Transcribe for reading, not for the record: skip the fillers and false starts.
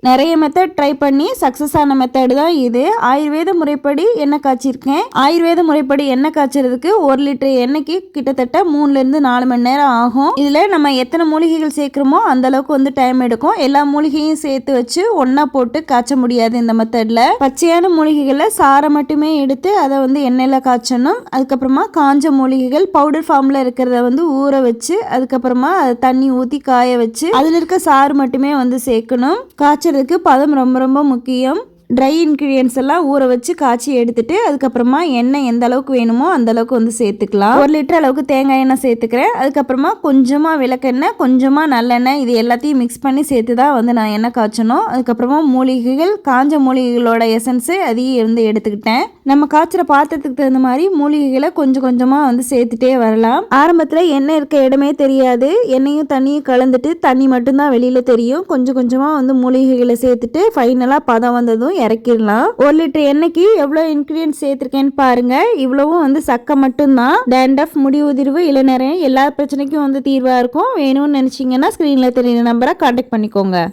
நிறைய method try பண்ணி success ஆன மெத்தட் தான் இது. ஆயுர்வேத முறைப்படி எண்ணெய் காய்ச்சிருக்கேன். ஆயுர்வேத முறைப்படி எண்ணெய் காய்ச்சறதுக்கு 1 லிட்டர் எண்ணெய்க்கு கிட்டத்தட்ட 3லேருந்து 4 மணி நேரம் ஆகும். இதில் நம்ம எத்தனை மூலிகைகள் சேர்க்குறோமோ அந்த அளவுக்கு வந்து டைம் எடுக்கும். எல்லா மூலிகையும் சேர்த்து வச்சு ஒன்றா போட்டு காய்ச்ச முடியாது இந்த மெத்தடில். பச்சையான மூலிகைகளை சாரை மட்டுமே எடுத்து அதை வந்து எண்ணெயில் காய்ச்சணும். அதுக்கப்புறமா காஞ்ச மூலிகைகள் பவுடர் ஃபார்மில் இருக்கிறத வந்து ஊற வச்சு அதுக்கப்புறமா அதை தண்ணி ஊற்றி காய வச்சு அதில் இருக்க சாறு மட்டுமே வந்து சேர்க்கணும். காய்ச்சறதுக்கு பதம் ரொம்ப ரொம்ப முக்கியம். ட்ரை இன்க்ரீடியன்ஸ் எல்லாம் ஊற வச்சு காய்ச்சி எடுத்துட்டு அதுக்கப்புறமா எண்ணெய் எந்த அளவுக்கு வேணுமோ அந்த அளவுக்கு வந்து சேர்த்துக்கலாம். 1 லிட்டர் அளவுக்கு தேங்காய் எண்ணெய் சேர்த்துக்கிறேன். அதுக்கப்புறமா கொஞ்சமாக விளக்கெண்ணெய், கொஞ்சமாக நல்லெண்ணெய், இது எல்லாத்தையும் மிக்ஸ் பண்ணி சேர்த்து தான் வந்து நான் எண்ணெய் காய்ச்சணும். அதுக்கப்புறமா மூலிகைகள், காஞ்ச மூலிகைகளோட எசன்ஸு அதையும் வந்து எடுத்துக்கிட்டேன். நம்ம காய்ச்சிற பாத்திரத்துக்கு தகுந்த மாதிரி மூலிகைகளை கொஞ்சம் கொஞ்சமாக வந்து சேர்த்துட்டே வரலாம். ஆரம்பத்தில் எண்ணெய் இருக்க இடமே தெரியாது. எண்ணெயும் தண்ணியும் கலந்துட்டு தண்ணி மட்டும்தான் வெளியில் தெரியும். கொஞ்சம் கொஞ்சமாக வந்து மூலிகைகளை சேர்த்துட்டு ஃபைனலாக பதம் வந்ததும் இறக்கிடலாம். 1 லிட்டர் எண்ணெய்க்கு எவ்வளோ இன்கிரீடியன்ட் சேர்த்துருக்கேன்னு பாருங்க. இவ்வளவும் வந்து சக்கை மட்டும்தான். டேண்ட்ரஃப், முடி உதிர்வு, இளநரை எல்லா பிரச்சனைக்கும் வந்து தீர்வாக இருக்கும். வேணும்னு நினச்சிங்கன்னா ஸ்க்ரீனில் தெரியுற நம்பரை கான்டாக்ட் பண்ணிக்கோங்க.